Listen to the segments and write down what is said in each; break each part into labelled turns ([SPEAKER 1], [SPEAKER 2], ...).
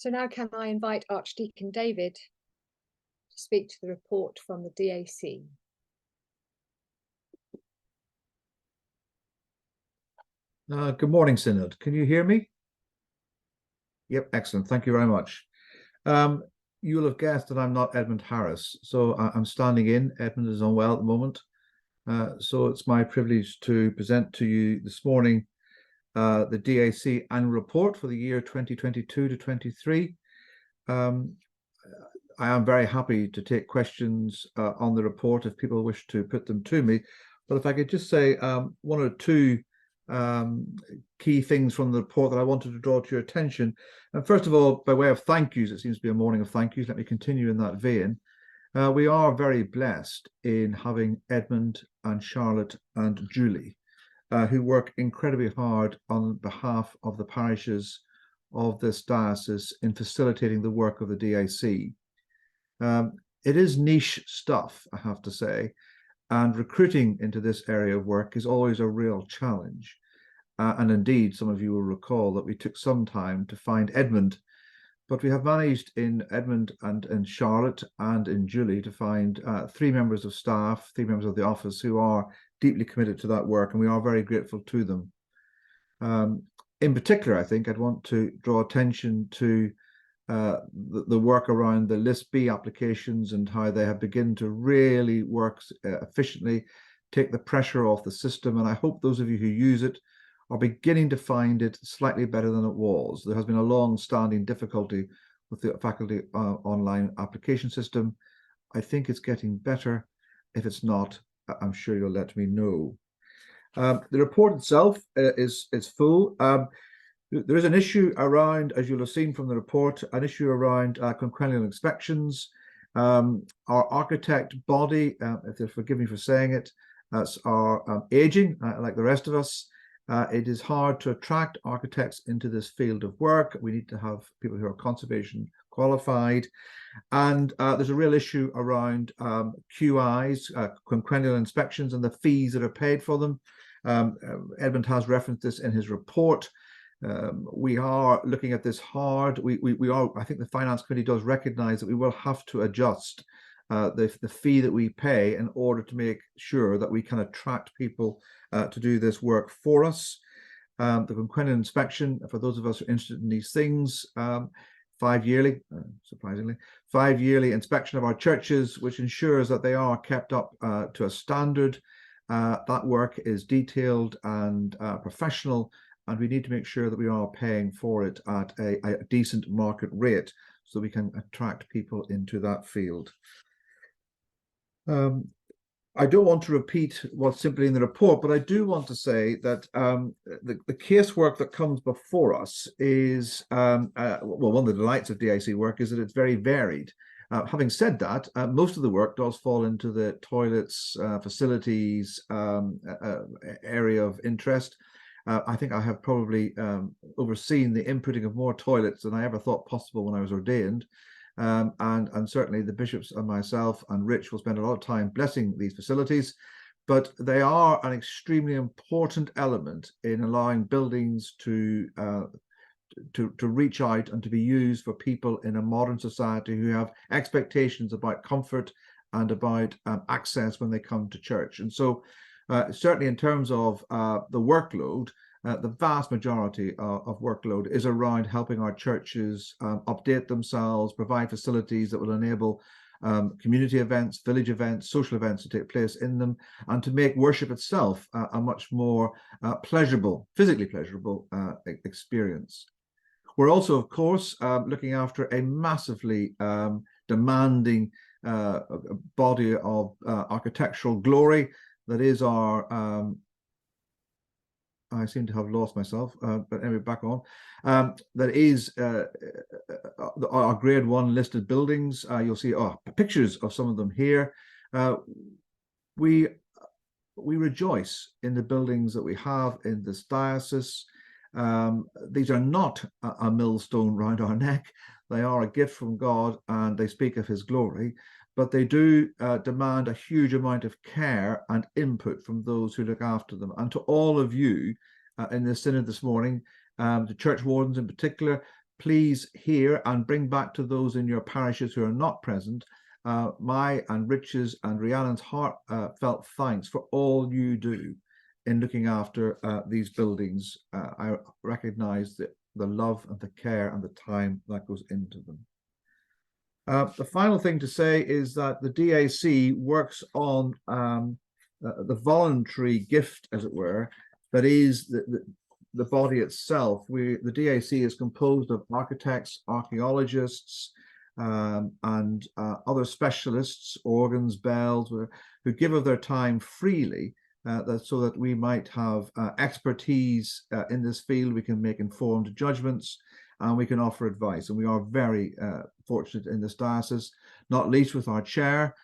[SPEAKER 1] So now can I invite Archdeacon David to speak to the report from the DAC?
[SPEAKER 2] Good morning, Synod. Can you hear me? Yep, excellent. Thank you very much. You'll have guessed that I'm not Edmund Harris, so I'm standing in. Edmund is unwell at the moment. So it's my privilege to present to you this morning the DAC annual report for the year 2022 to 23. I am very happy to take questions on the report if people wish to put them to me. But if I could just say one or two key things from the report that I wanted to draw to your attention. And first of all, by way of thank yous, it seems to be a morning of thank yous. Let me continue in that vein. We are very blessed in having Edmund and Charlotte and Julie, who work incredibly hard on behalf of the parishes of this diocese in facilitating the work of the DAC. It is niche stuff, I have to say, and recruiting into this area of work is always a real challenge. And indeed, some of you will recall that we took some time to find Edmund, but we have managed in Edmund and in Charlotte and in Julie to find 3 members of staff, 3 members of the office who are deeply committed to that work, and we are very grateful to them. In particular, I think I'd want to draw attention to the work around the List B applications and how they have begun to really work efficiently, take the pressure off the system. And I hope those of you who use it are beginning to find it slightly better than it was. There has been a long-standing difficulty with the faculty online application system. I think it's getting better. If it's not, I'm sure you'll let me know. The report itself is full. There is an issue around, as you'll have seen from the report, an issue around quinquennial inspections. Our architect body, if you'll forgive me for saying it, are aging, like the rest of us. It is hard to attract architects into this field of work. We need to have people who are conservation qualified. And there's a real issue around QIs, quinquennial inspections, and the fees that are paid for them. Edmund has referenced this in his report. We are looking at this hard. We are, I think the Finance Committee does recognise that we will have to adjust the fee that we pay in order to make sure that we can attract people to do this work for us. The quinquennial inspection, for those of us who are interested in these things, 5 yearly, surprisingly, 5 yearly inspection of our churches, which ensures that they are kept up to a standard. That work is detailed and professional, and we need to make sure that we are paying for it at a decent market rate so we can attract people into that field. I don't want to repeat what's simply in the report, but I do want to say that the casework that comes before us is, well, one of the delights of DAC work is that it's very varied. Having said that, most of the work does fall into the toilets, facilities area of interest. I think I have probably overseen the inputting of more toilets than I ever thought possible when I was ordained. And certainly the bishops and myself and Rich will spend a lot of time blessing these facilities, but they are an extremely important element in allowing buildings to reach out and to be used for people in a modern society who have expectations about comfort and about access when they come to church. And so certainly in terms of the workload, the vast majority of workload is around helping our churches update themselves, provide facilities that will enable community events, village events, social events to take place in them, and to make worship itself a much more pleasurable, physically pleasurable experience. We're also, of course, looking after a massively demanding body of architectural glory that is our I seem to have lost myself, but anyway, back on. That is our grade 1 listed buildings. You'll see pictures of some of them here. We rejoice in the buildings that we have in this diocese. These are not a millstone round our neck. They are a gift from God, and they speak of his glory. But they do demand a huge amount of care and input from those who look after them. And to all of you in the synod this morning, the church wardens in particular, please hear and bring back to those in your parishes who are not present my and Rich's and Rhiannon's heartfelt thanks for all you do in looking after these buildings. I recognise the love and the care and the time that goes into them. The final thing to say is that the DAC works on the voluntary gift, as it were, that is the body itself. The DAC is composed of architects, archaeologists, and other specialists, organs, bells, who give of their time freely so that we might have expertise in this field. We can make informed judgments and we can offer advice. And we are very fortunate in this diocese, not least with our chair,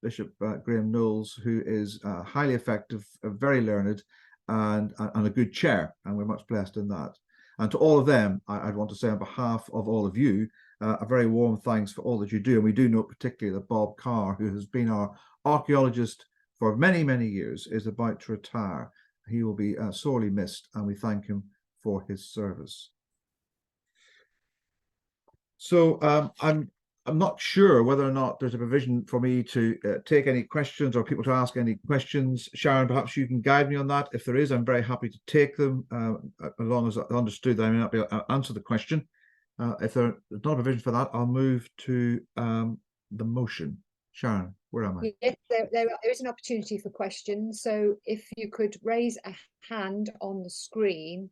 [SPEAKER 2] Bishop Graham Knowles, who is highly effective, very learned, and a good chair. And we're much blessed in that. And to all of them, I'd want to say on behalf of all of you, a very warm thanks for all that you do. And we do know particularly that Bob Carr, who has been our archaeologist for many, many years, is about to retire. He will be sorely missed, and we thank him for his service. So I'm not sure whether or not there's a provision for me to take any questions or people to ask any questions. Sharon, perhaps you can guide me on that. If there is, I'm very happy to take them, as long as I understood that I may not be able to answer the question. If there's not a provision for that, I'll move to the motion. Sharon, where am I?
[SPEAKER 1] Yes, there is an opportunity for questions. So if you could raise a hand on the screen.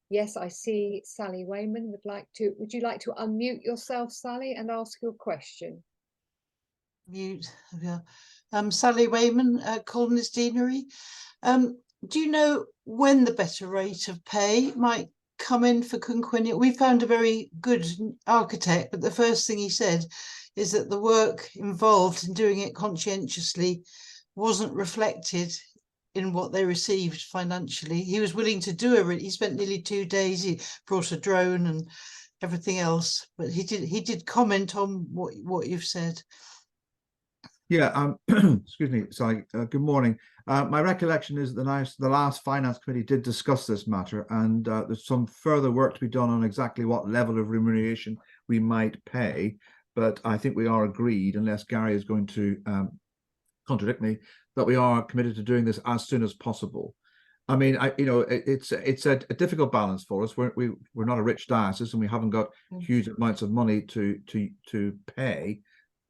[SPEAKER 1] Yes, I see Sally Wayman would you like to unmute yourself, Sally, and ask your question?
[SPEAKER 3] Mute, yeah. Sally Wayman, Columnist Deanery. Do you know when the better rate of pay might come in for quinquennial? We found a very good architect, but the first thing he said is that the work involved in doing it conscientiously wasn't reflected in what they received financially. He was willing to do it. He spent nearly 2 days. He brought a drone and everything else, but he did comment on what you've said.
[SPEAKER 2] Yeah, excuse me, sorry. Good morning. My recollection is that the last Finance Committee did discuss this matter, and there's some further work to be done on exactly what level of remuneration we might pay. But I think we are agreed, unless Gary is going to contradict me, that we are committed to doing this as soon as possible. I mean, it's a difficult balance for us. We're not a rich diocese, and we haven't got huge amounts of money to pay.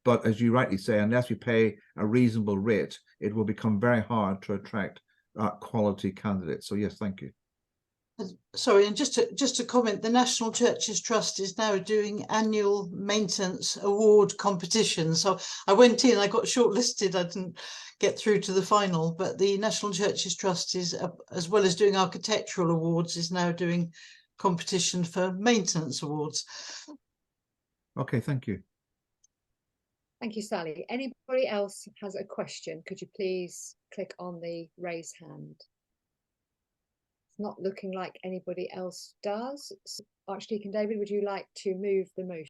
[SPEAKER 2] But as you rightly say, unless we pay a reasonable rate, it will become very hard to attract quality candidates. So yes, thank you.
[SPEAKER 3] Sorry, and just to comment, the National Churches Trust is now doing annual maintenance award competitions. So I went in, I got shortlisted, I didn't get through to the final, but the National Churches Trust is, as well as doing architectural awards, is now doing competition for maintenance awards.
[SPEAKER 2] Okay, thank you.
[SPEAKER 1] Thank you, Sally. Anybody else has a question? Could you please click on the raise hand? Not looking like anybody else does. Archdeacon David, would you like to move the motion?